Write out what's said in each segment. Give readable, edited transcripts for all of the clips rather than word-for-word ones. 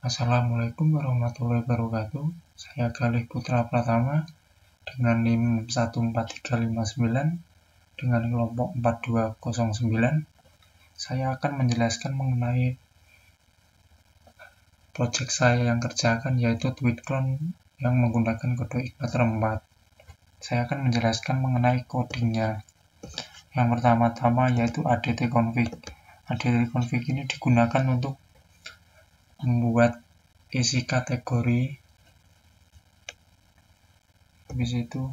Assalamualaikum warahmatullahi wabarakatuh. Saya Galih Putra Pratama dengan NIM 14359 dengan kelompok 4209. Saya akan menjelaskan mengenai project saya yang kerjakan, yaitu tweet clone yang menggunakan kode Igniter 4. Saya akan menjelaskan mengenai codingnya. Yang pertama-tama yaitu adt-config. Adt-config ini digunakan untuk membuat isi kategori. Habis itu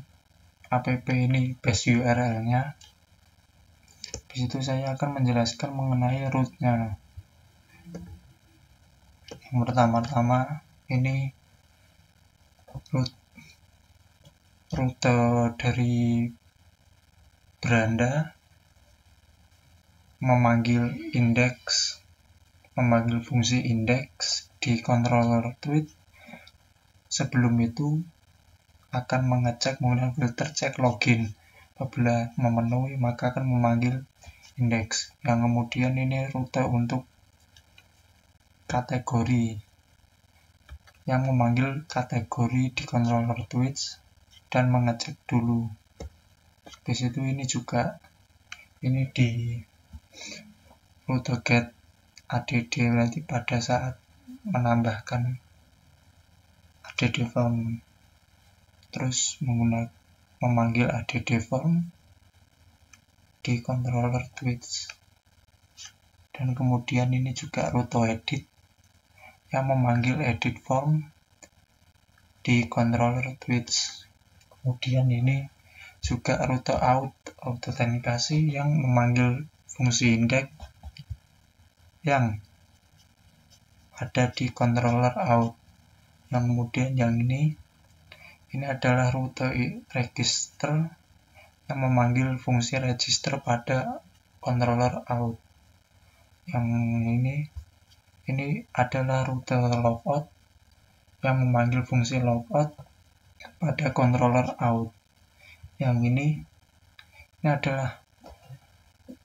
app ini base URL-nya. Habis itu saya akan menjelaskan mengenai root-nya. Yang pertama-tama ini rute dari beranda memanggil fungsi index di controller tweet. Sebelum itu akan mengecek menggunakan filter cek login. Apabila memenuhi maka akan memanggil index. Yang kemudian ini rute untuk kategori yang memanggil kategori di controller tweet dan mengecek dulu. Habis itu ini juga ini di rute get add, berarti pada saat menambahkan add form, terus memanggil add form di controller tweets. Dan kemudian ini juga rute edit yang memanggil edit form di controller tweets. Kemudian ini juga rute autentikasi yang memanggil fungsi index yang ada di controller out. Yang kemudian yang ini adalah rute register yang memanggil fungsi register pada controller out. Yang ini adalah rute logout yang memanggil fungsi logout pada controller out. Yang ini adalah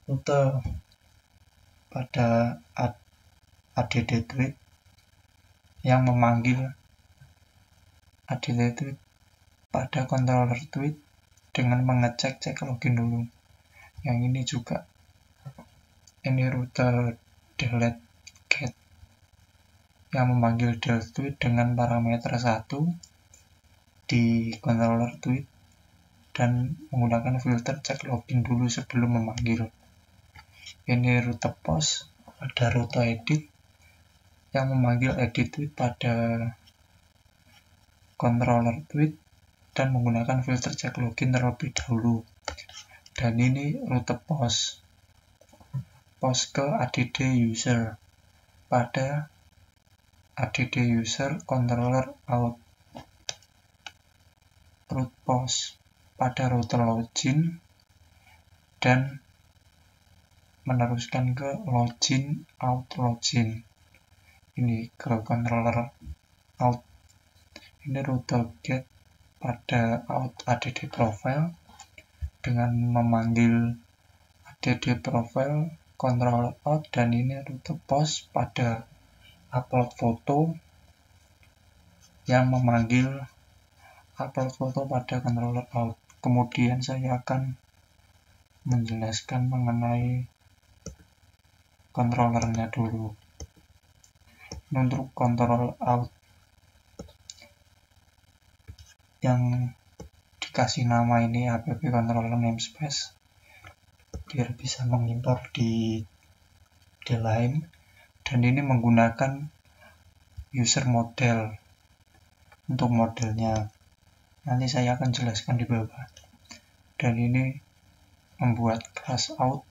rute pada add tweet yang memanggil add tweet pada controller tweet dengan mengecek cek login dulu. Yang ini juga ini rute delete get yang memanggil delete tweet dengan parameter 1 di controller tweet dan menggunakan filter cek login dulu sebelum memanggil. Ini rute post, ada rute edit yang memanggil edit tweet pada controller tweet dan menggunakan filter cek login terlebih dahulu. Dan ini rute post ke add user pada add user controller out. Root post pada rute login dan meneruskan ke login out login. Ini ke controller out. Ini rute get pada add profile dengan memanggil add profile controller out, dan ini rute post pada upload foto yang memanggil upload foto pada controller out. Kemudian saya akan menjelaskan mengenai controllernya dulu. Untuk controller out yang dikasih nama ini app controller namespace biar bisa mengimpor di lain, dan ini menggunakan user model. Untuk modelnya nanti saya akan jelaskan di bawah. Dan ini membuat class out.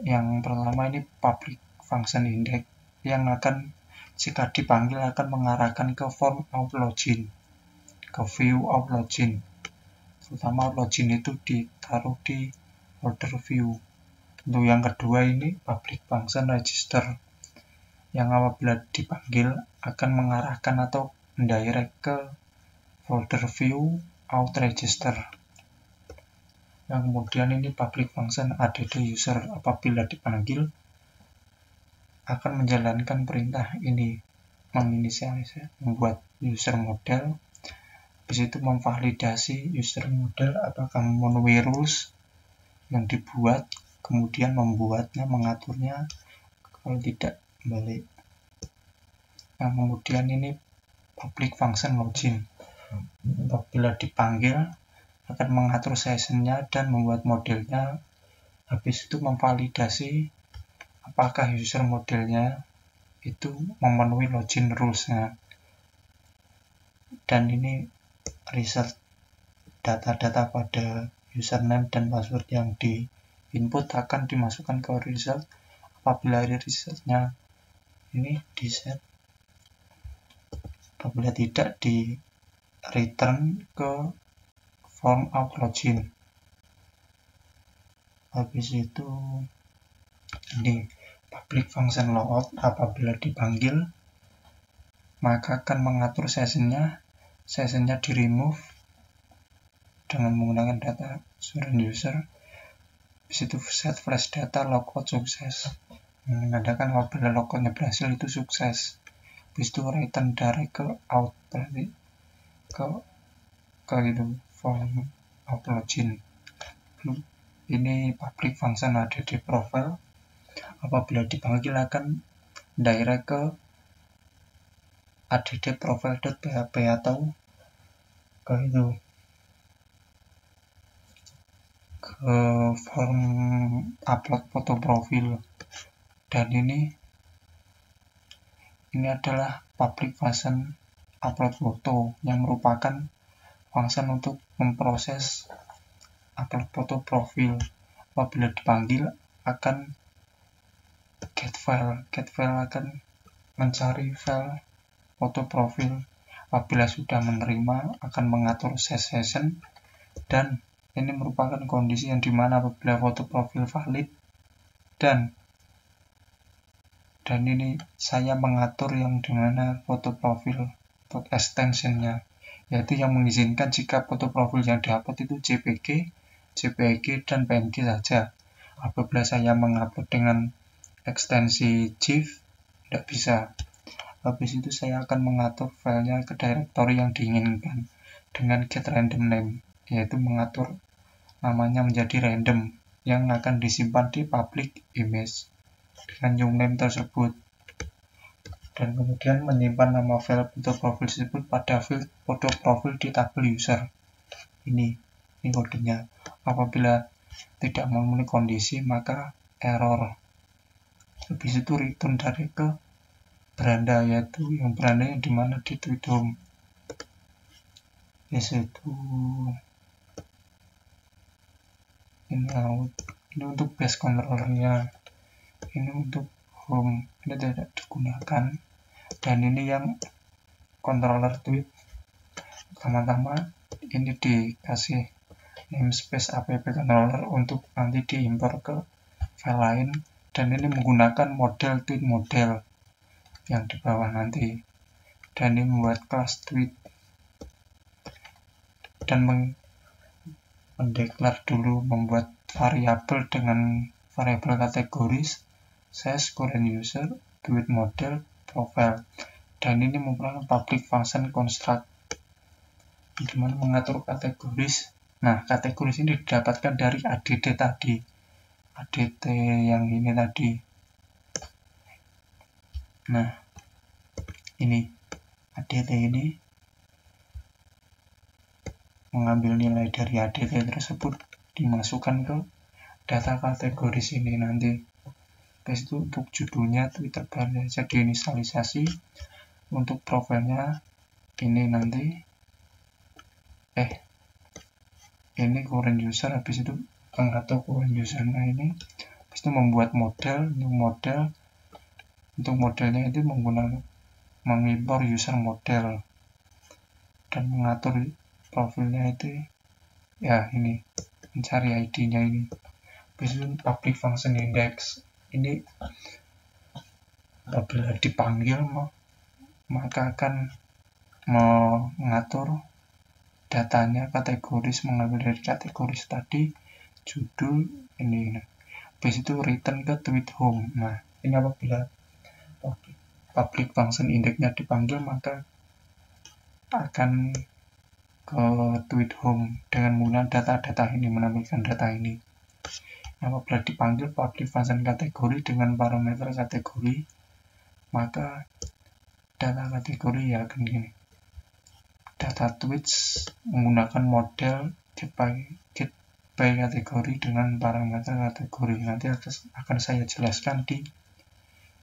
Yang pertama ini public function index yang akan jika dipanggil akan mengarahkan ke form out login, ke view out login. Terutama login itu ditaruh di folder view. Untuk yang kedua ini public function register yang apabila dipanggil akan mengarahkan atau mendirect ke folder view out register. Yang kemudian ini public function add user, apabila dipanggil akan menjalankan perintah ini, menginisialisasi, membuat user model, habis itu memvalidasi user model apakah memenuhi rules yang dibuat, kemudian membuatnya, mengaturnya, kalau tidak balik. Nah, kemudian ini public function login, apabila dipanggil akan mengatur sessionnya dan membuat modelnya, habis itu memvalidasi apakah user modelnya itu memenuhi login rules-nya. Dan ini result data-data pada username dan password yang di input akan dimasukkan ke result. Apabila resultnya ini di set, apabila tidak di return ke form out login. Habis itu ini public function logout, apabila dipanggil maka akan mengatur sessionnya di remove dengan menggunakan data user. Habis itu set flash data logout sukses, menandakan apabila logoutnya berhasil itu sukses. Habis itu return direct ke out, berarti ke itu form out login. Ini public function ada di profile, apabila dipanggil akan direct ke add profile.php atau ke itu ke form upload foto profil. Dan ini adalah public function upload foto yang merupakan function untuk memproses upload foto profil. Apabila dipanggil akan get file akan mencari file foto profil. Apabila sudah menerima akan mengatur session, dan ini merupakan kondisi yang dimana apabila foto profil valid, dan ini saya mengatur yang dimana foto profil untuk extensionnya, yaitu yang mengizinkan jika foto profil yang diupload itu JPG, dan PNG saja. Apabila saya mengupload dengan ekstensi GIF, tidak bisa. Habis itu saya akan mengatur filenya ke directory yang diinginkan dengan get random name, yaitu mengatur namanya menjadi random yang akan disimpan di public image dengan new name tersebut, dan kemudian menyimpan nama file foto profil tersebut pada field foto profil di tabel user. Ini kodenya. Apabila tidak memenuhi kondisi maka error. Habis itu return dari ke beranda, yaitu yang beranda yang dimana di tweet home. Habis itu ini out, ini untuk base controllernya, ini untuk home, ini tidak digunakan. Dan ini yang controller tweet, pertama-tama ini dikasih namespace app controller untuk nanti diimpor ke file lain, dan ini menggunakan model tweet model yang di bawah nanti. Dan ini membuat kelas tweet dan mendeklar dulu, membuat variabel dengan variabel kategoris size, current user, tweet model, profile. Dan ini merupakan public function construct dimana mengatur kategoris. Nah, kategoris ini didapatkan dari ADT tadi, ADT yang ini tadi. Nah, ini ADT ini mengambil nilai dari ADT tersebut dimasukkan ke data kategoris ini nanti. Habis itu untuk judulnya Twitter bar saja diinisialisasi, untuk profilnya ini nanti ini current user. Habis itu mengatur current usernya ini. Habis itu membuat model, new model. Untuk modelnya itu menggunakan mengimpor user model dan mengatur profilnya itu ya ini, mencari ID-nya ini. Habis itu public function index ini apabila dipanggil maka akan mengatur datanya kategoris, mengambil dari kategoris tadi judul ini. Habis itu return ke tweet home. Nah, ini apabila public function indexnya dipanggil, maka akan ke tweet home dengan menggunakan data-data ini, menampilkan data ini. Apabila dipanggil public function kategori dengan parameter kategori, maka data kategori ya akan gini. Data tweets menggunakan model get by kategori dengan parameter kategori. Nanti akan saya jelaskan di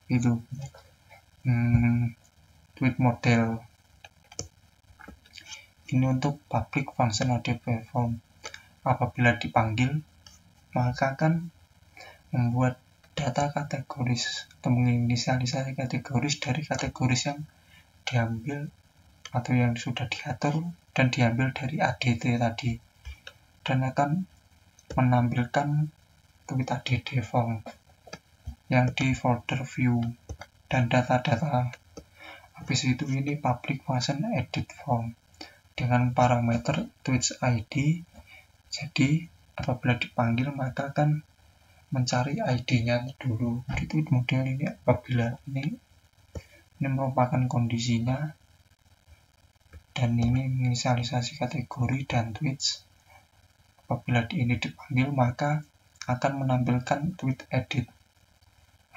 itu tweet model. Ini untuk public function ADP form. Apabila dipanggil, maka akan membuat data kategoris atau menginisialisasi kategoris dari kategoris yang diambil atau yang sudah diatur dan diambil dari ADT tadi, dan akan menampilkan tweet ADD form yang di folder view dan data-data. Habis itu ini public function edit form dengan parameter tweets ID. Jadi apabila dipanggil maka akan mencari ID-nya dulu di tweet model ini. Apabila ini merupakan kondisinya, dan ini inisialisasi kategori dan tweets. Apabila ini dipanggil maka akan menampilkan tweet edit,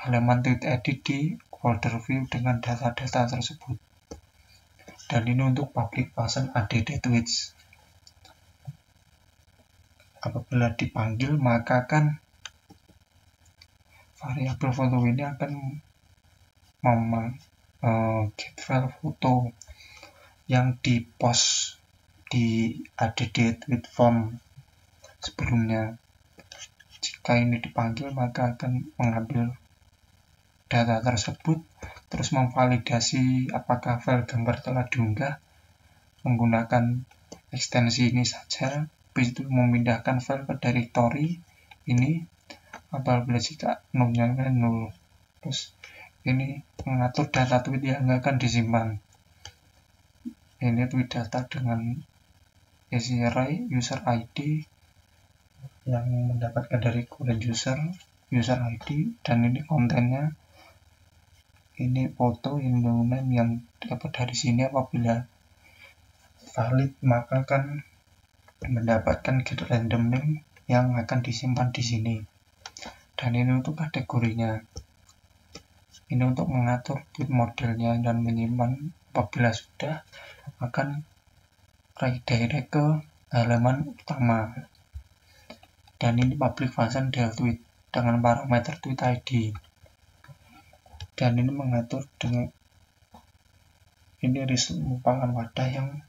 halaman tweet edit di folder view dengan data-data tersebut. Dan ini untuk public function ADD tweets. Apabila dipanggil maka akan variabel foto ini akan get file foto yang di post di ADD tweet form sebelumnya. Jika ini dipanggil maka akan mengambil data tersebut, terus memvalidasi apakah file gambar telah diunggah menggunakan ekstensi ini saja. Habis itu memindahkan file ke directory ini apabila jika nolnya 0. Terus ini mengatur data tweet yang akan disimpan. Ini tweet data dengan isi array user ID yang mendapatkan dari current user ID, dan ini kontennya, ini foto name yang dapat dari sini. Apabila valid maka akan mendapatkan get random name yang akan disimpan di sini. Dan ini untuk kategorinya. Ini untuk mengatur tweet modelnya dan menyimpan. Apabila sudah akan redirect ke halaman utama. Dan ini public function del tweet dengan parameter tweet ID. Dan ini mengatur dengan ini merupakan wadah yang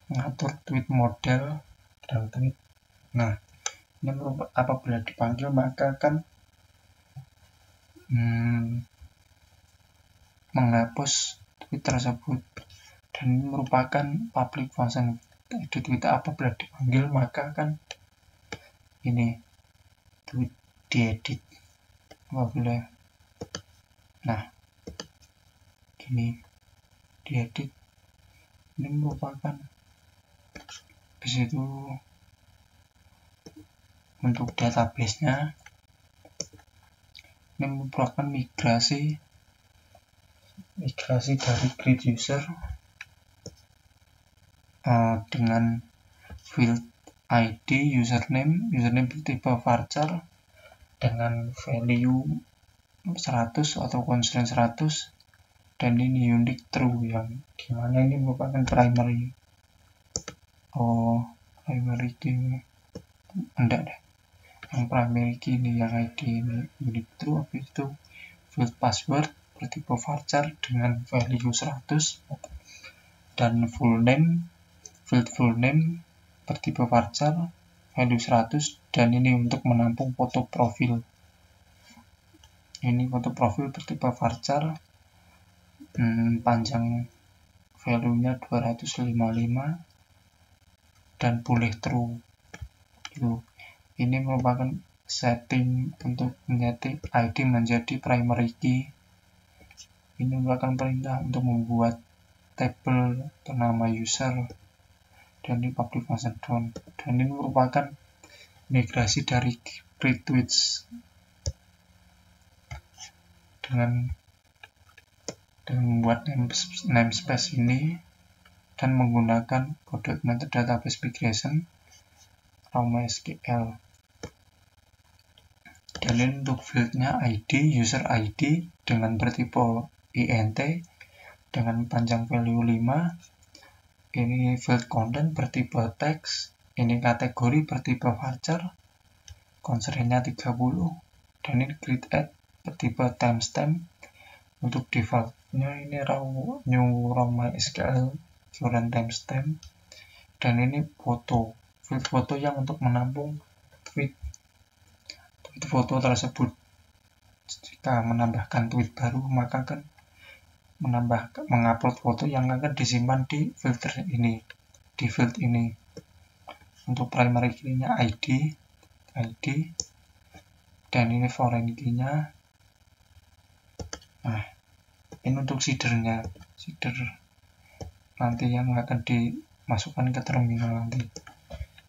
mengatur tweet model dan tweet. Nah, ini apabila dipanggil maka akan menghapus tweet tersebut. Dan ini merupakan public function edit tweet. Apabila dipanggil maka akan ini tweet diedit. Apabila gini diedit, ini merupakan di situ untuk database-nya. Ini merupakan migrasi dari create user dengan field ID username bertipe varchar dengan value 100 atau constraint 100, dan ini unique true, yang dimana ini merupakan primary key, yang primary key ini, yang ID ini unique true. Habis itu field password bertipe varchar dengan value 100, dan field full name bertipe varchar value 100, dan ini untuk menampung foto profil. Ini foto profil bertipe varchar, panjang value-nya 255 dan boleh true. Ini merupakan setting untuk menyeting ID menjadi primary key. Ini merupakan perintah untuk membuat tabel bernama user, dan ini public function down. Dan ini merupakan migrasi dari create tweets dengan dan membuat namespace ini dan menggunakan kode method database migration raw MySQL. Dan ini untuk fieldnya ID, user ID dengan bertipe int dengan panjang value 5. Ini field content bertipe text, ini kategori bertipe varchar, constraint-nya 30, dan ini grid add bertipe timestamp. Untuk default-nya ini new raw MySQL current timestamp, dan ini foto, field foto yang untuk menampung tweet foto tersebut. Jika menambahkan tweet baru, maka akan mengupload foto yang akan disimpan di filter ini, di field ini. Untuk primary key-nya ID, dan ini foreign key-nya. Nah, ini untuk seedernya, seeder nanti yang akan dimasukkan ke terminal nanti,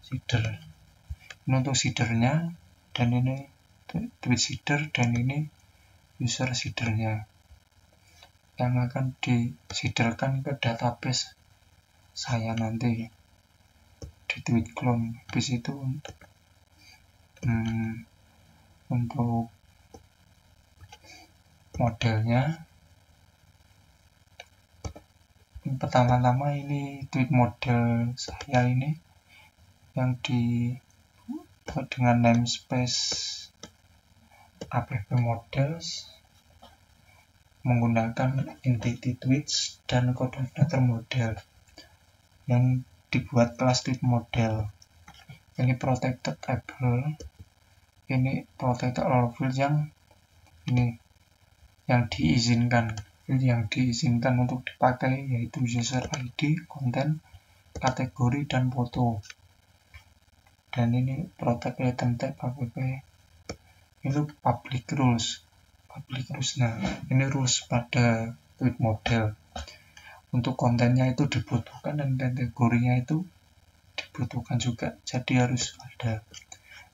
seeder. Ini untuk seedernya, dan ini tweet seeder, dan ini user seedernya yang akan disiderkan ke database saya nanti di tweet clone. Habis itu untuk modelnya, pertama-tama ini tweet model saya ini yang dibuat dengan namespace app models menggunakan entity tweets dan coordinator model yang dibuat kelas tweet model. Ini protected table, ini protected all field yang ini yang diizinkan. Yang diizinkan untuk dipakai yaitu user ID, konten, kategori, dan foto. Dan ini protect item type app. Ini public rules. Nah, ini rules pada tweet model. Untuk kontennya itu dibutuhkan dan kategorinya itu dibutuhkan juga, jadi harus ada.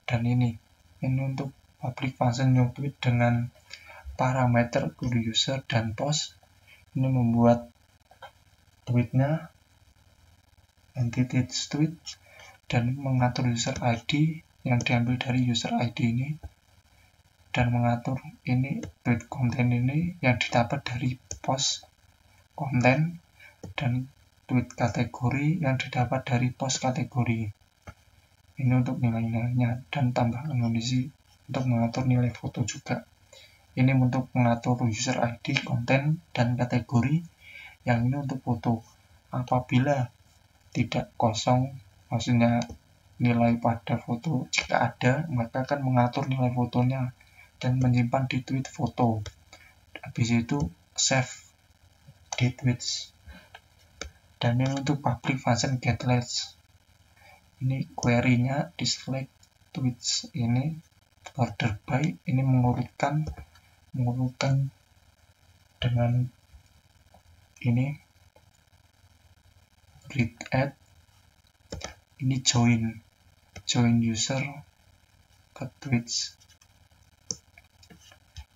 Dan ini untuk public function new tweet dengan parameter user dan post. Ini membuat tweetnya entity tweet dan mengatur user ID yang diambil dari user ID ini, dan mengatur ini tweet konten ini yang didapat dari post konten, dan tweet kategori yang didapat dari post kategori. Ini untuk nilai-nilainya, dan tambahan kondisi untuk mengatur nilai foto juga. Ini untuk mengatur user ID, konten, dan kategori. Yang ini untuk foto. Apabila tidak kosong, maksudnya nilai pada foto jika ada, maka akan mengatur nilai fotonya dan menyimpan di tweet foto. Habis itu save di tweets. Dan ini untuk public function getLets. Ini query-nya di select tweets ini order by, ini mengurutkan dengan ini grid add, ini join user ke tweets.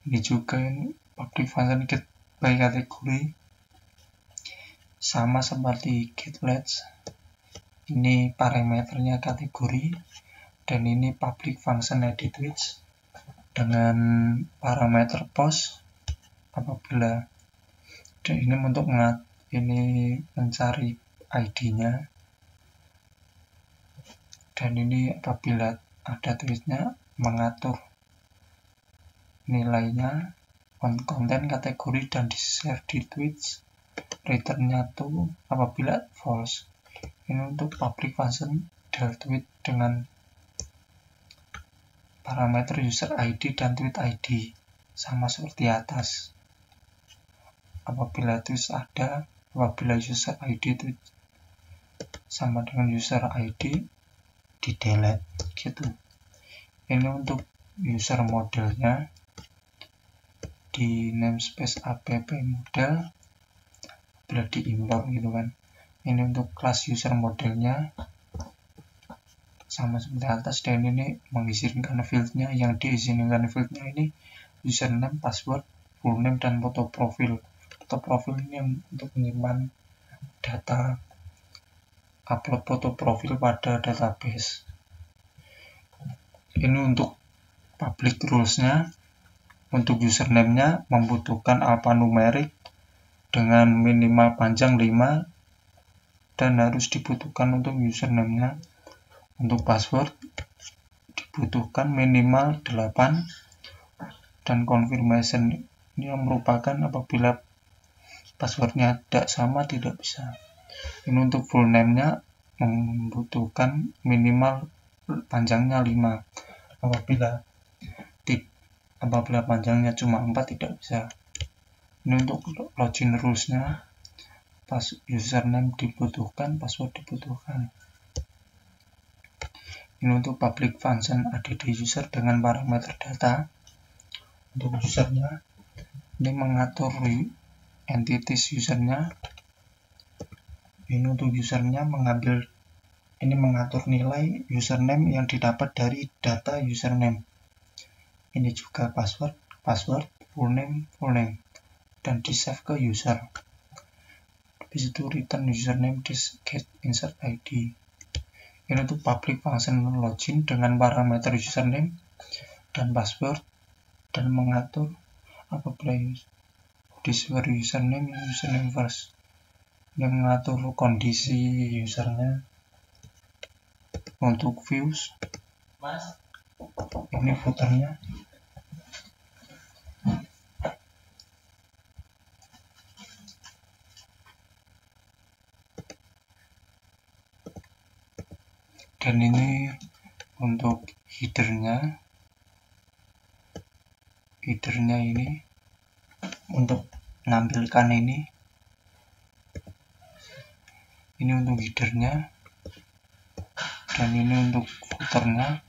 Ini juga ini public function get by kategori, sama seperti getLets. Ini parameternya kategori, dan ini public function edit tweets dengan parameter post apabila, dan ini untuk mencari ID-nya, dan ini apabila ada tweetnya mengatur nilainya, konten, kategori, dan di share di tweets, return-nya tuh apabila false. Ini untuk public function del tweet dengan parameter user ID dan tweet ID sama seperti atas. Apabila tweet ada, apabila user ID tweet sama dengan user ID, di delete gitu. Ini untuk user modelnya di namespace app model, bila diimport gitu kan. Ini untuk kelas user modelnya sama seperti atas, dan ini mengizinkan fieldnya, yang diizinkan fieldnya ini username, password, full name, dan foto profil. foto profil ini untuk menyimpan data upload foto profil pada database. Ini untuk public rules-nya. Untuk username-nya membutuhkan alphanumerik dengan minimal panjang 5 dan harus dibutuhkan untuk username-nya. Untuk password dibutuhkan minimal 8 dan confirmation ini yang merupakan apabila passwordnya tidak sama tidak bisa. Ini untuk full name-nya membutuhkan minimal panjangnya 5. Apabila panjangnya cuma 4 tidak bisa. Ini untuk login rules-nya, username dibutuhkan, password dibutuhkan. Ini untuk public function add user dengan parameter data. Untuk usernya, ini mengatur entities usernya. Ini untuk usernya mengatur nilai username yang didapat dari data username. Ini juga password, full name, dan di save ke user. Habis itu return username get insert ID. Ini untuk public function login dengan parameter username dan password dan mengatur apabila this were username first. Ini mengatur kondisi usernya. Untuk views, ini footernya. Dan ini untuk headernya ini untuk menampilkan ini untuk headernya, dan ini untuk footernya.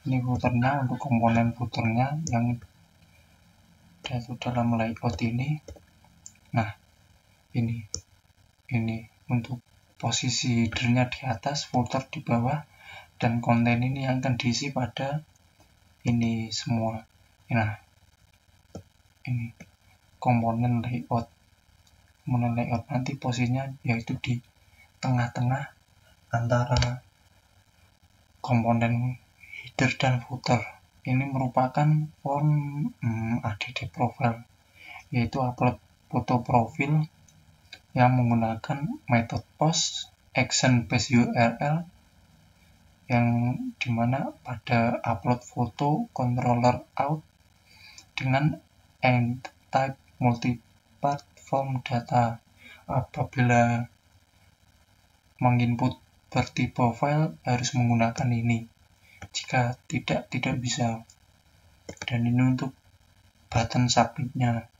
Ini footernya untuk komponen footernya yang diatur dalam layout ini. Nah, ini untuk posisi headernya di atas, footer di bawah, dan konten ini yang akan diisi pada ini semua. Nah, ini komponen layout. Nanti posisinya yaitu di tengah-tengah antara komponen header dan footer. Ini merupakan form add profile, yaitu upload foto profil yang menggunakan metode post action base URL, yang dimana pada upload foto controller out dengan end type multi-platform data. Apabila menginput bertipe file harus menggunakan ini, jika tidak bisa. Dan ini untuk button submit-nya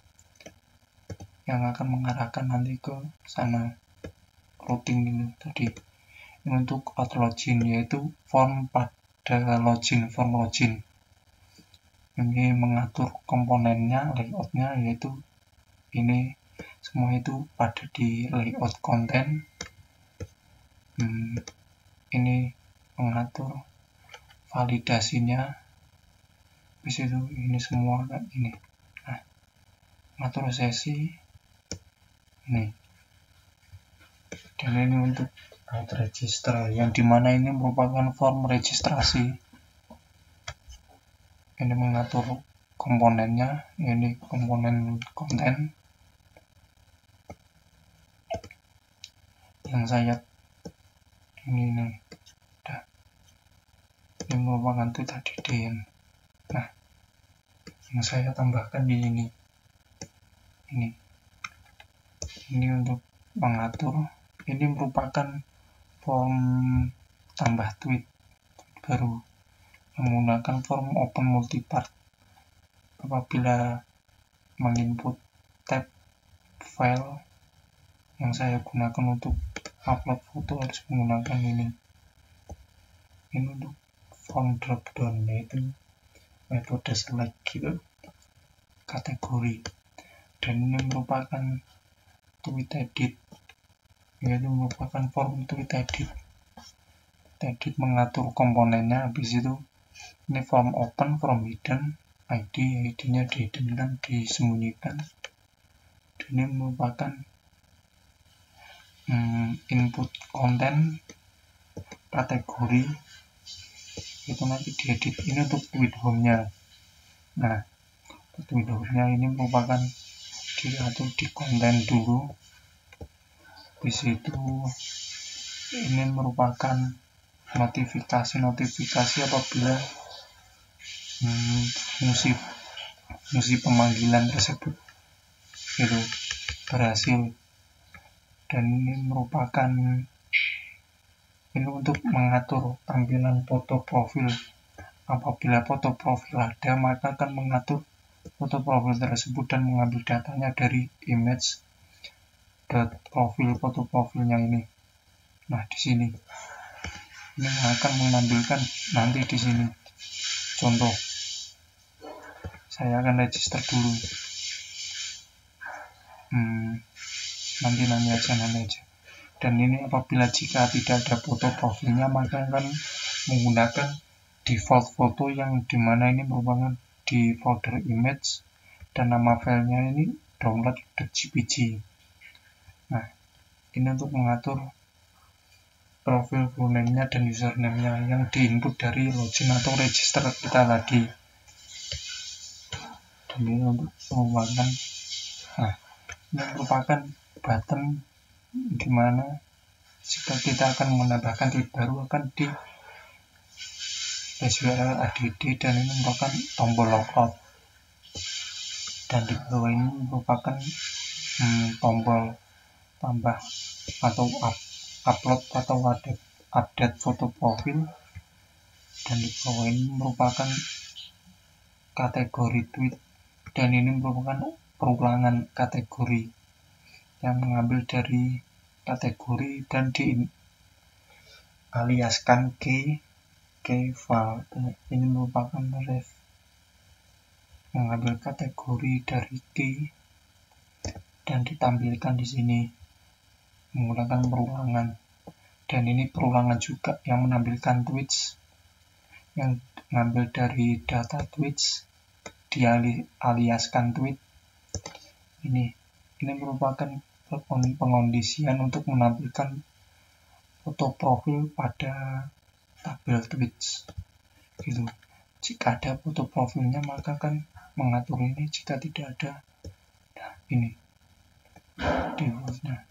yang akan mengarahkan nanti ke sana, routing ini tadi. Ini untuk out login, yaitu form pada form login. Ini mengatur komponennya, layoutnya, yaitu ini semua itu pada di layout konten. Ini mengatur validasinya. Habis itu ini semua ini. Nah, mengatur sesi ini. Dan ini untuk out register, yang dimana ini merupakan form registrasi. Ini mengatur komponennya, ini komponen konten yang saya ini ini merupakan itu tadi DN. Nah, yang saya tambahkan di ini untuk mengatur. Ini merupakan form tambah tweet baru menggunakan form open multipart. Apabila menginput tab file yang saya gunakan untuk upload foto harus menggunakan ini untuk form drop down, yaitu metode select gitu, kategori. Dan ini merupakan tweet edit, yaitu merupakan form tweet edit. Mengatur komponennya. Habis itu ini form open, form hidden, ID-nya dihiddenkan, disembunyikan. ini merupakan input konten kategori, itu nanti diedit. Ini untuk tweet home-nya. Nah, tweet home-nya ini merupakan diatur di konten dulu. Di situ ini merupakan notifikasi apabila fungsi pemanggilan tersebut itu berhasil. Dan ini merupakan untuk mengatur tampilan foto profil. Apabila foto profil ada, maka akan mengatur foto profil tersebut dan mengambil datanya dari image profil foto profilnya ini. Nah, di sini ini akan mengambilkan nanti di sini. Contoh, saya akan register dulu. Nanti aja. Dan ini apabila jika tidak ada foto profilnya, maka akan menggunakan default foto yang dimana ini merupakan di folder image dan nama filenya ini download.jpg. Nah, ini untuk mengatur profil full name-nya dan username-nya yang diinput dari login atau register kita tadi. Dan ini untuk merupakan ini merupakan button dimana jika kita akan menambahkan tweet baru akan di URL add, dan ini merupakan tombol logout. Dan di bawah ini merupakan tombol tambah atau upload atau update foto profil. Dan di bawah ini merupakan kategori tweet, dan ini merupakan perulangan kategori yang mengambil dari kategori dan dialiaskan ke file. Ini merupakan ref mengambil kategori dari key dan ditampilkan di sini menggunakan perulangan. Dan ini perulangan juga yang menampilkan tweets yang mengambil dari data tweets dialiaskan tweet. Ini merupakan pengondisian untuk menampilkan foto profil pada tabel tweets gitu. Jika ada foto profilnya maka akan mengatur ini, jika tidak ada, nah ini defaultnya.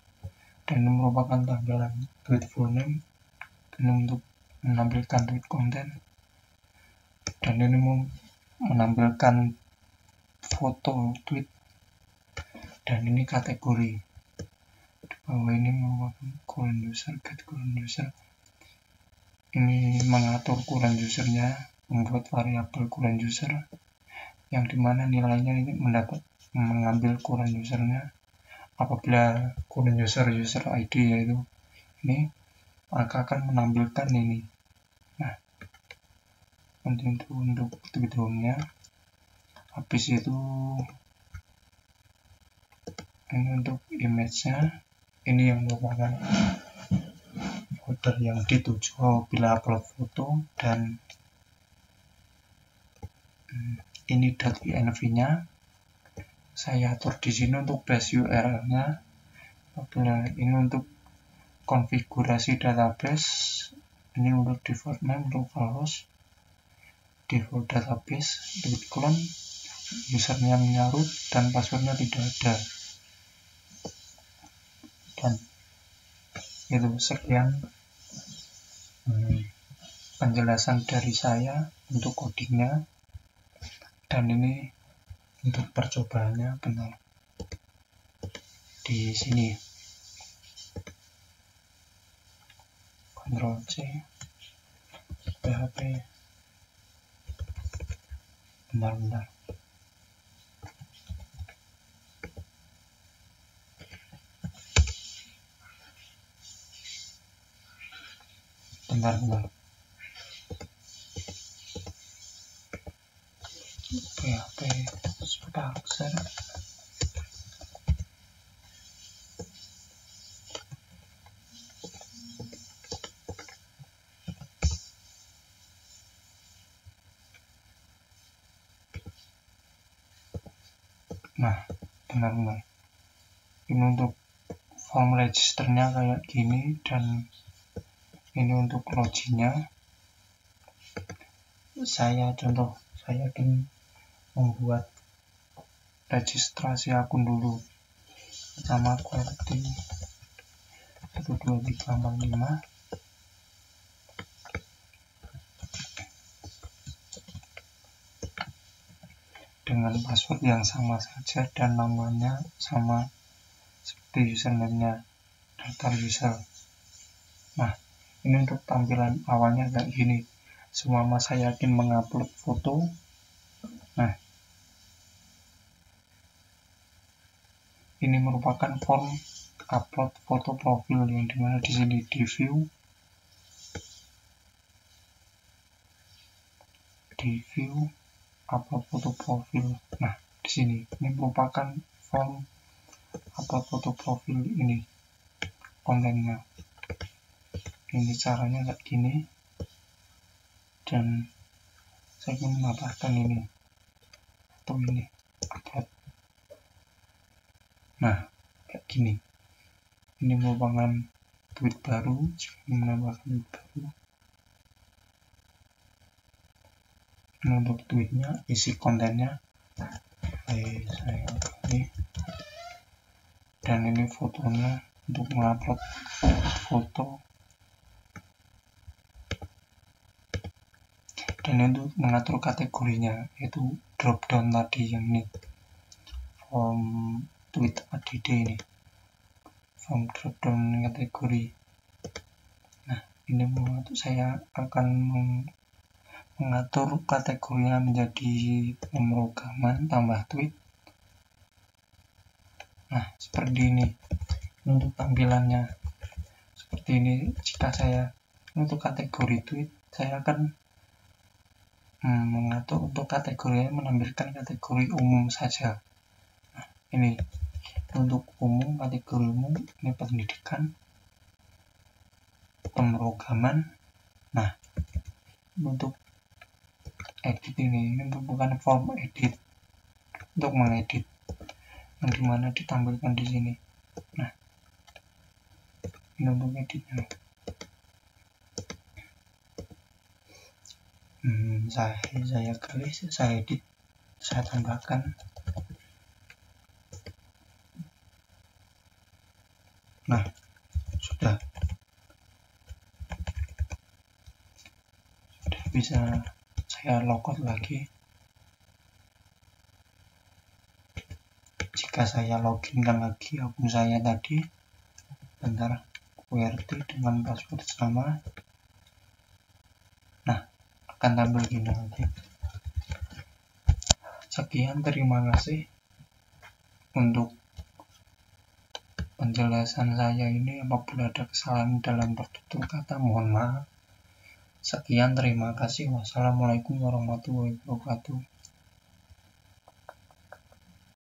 Dan ini merupakan tampilan tweet full name, dan untuk menampilkan tweet konten, dan ini menampilkan foto tweet, dan ini kategori. Di bawah ini merupakan current user, get current user. Ini mengatur current usernya, membuat variabel current user yang dimana nilainya ini mengambil current usernya. Apabila current user ID yaitu ini, maka akan menampilkan ini. Nah, untuk tweet home-nya. Habis itu ini untuk image-nya, ini yang merupakan folder yang dituju apabila upload foto, dan ini .env-nya saya atur di sini untuk base URL-nya. Apabila ini untuk konfigurasi database, ini untuk default name, localhost, default database, tweet clone, usernya menyarut dan passwordnya tidak ada. Dan itu sekian penjelasan dari saya untuk codingnya, dan ini untuk percobaannya benar di sini. Ctrl C, PHP, benar-benar. Benar-benar. PHP Sparkster. Nah, benar-benar. ini untuk form registernya kayak gini, dan ini untuk loginnya. Saya ingin membuat registrasi akun dulu. Pertama QWERTY 12345 dengan password yang sama saja dan namanya sama seperti username-nya, daftar user. Nah, ini untuk tampilan awalnya kayak gini. Seumpama saya yakin mengupload foto. Nah, ini merupakan form upload foto profil yang dimana di sini di view upload foto profil. Nah, di sini ini merupakan form upload foto profil, ini kontennya. Ini caranya kayak gini, dan saya ingin menambahkan ini atau ini upload. Nah, kayak gini. Ini merupakan tweet baru, menambahkan tweet baru. Ini untuk tweetnya, isi kontennya. Saya ini, dan ini fotonya untuk mengupload foto, dan untuk mengatur kategorinya yaitu drop down tadi yang ini form tweet ADD, ini form drop down kategori. Nah, ini untuk saya akan mengatur kategorinya menjadi pemrograman tambah tweet. Nah, seperti ini. Untuk tampilannya seperti ini. Jika saya untuk kategori tweet, saya akan mengatur untuk kategorinya, menampilkan kategori umum saja. Nah, ini untuk umum, kategori umum, ini pendidikan, pemrograman. Nah, untuk edit ini merupakan form edit, untuk mengedit yang dimana ditampilkan di sini. Nah, ini untuk editnya. Saya garis, saya edit, saya tambahkan. Nah, sudah bisa saya logout lagi. Jika saya loginkan lagi akun saya tadi, bentar, QWERTY dengan password sama. Nah, akan tampil gini lagi. Sekian, terima kasih untuk penjelasan saya ini. Apabila ada kesalahan dalam bertutur kata, mohon maaf. Sekian, terima kasih. Wassalamualaikum warahmatullahi wabarakatuh.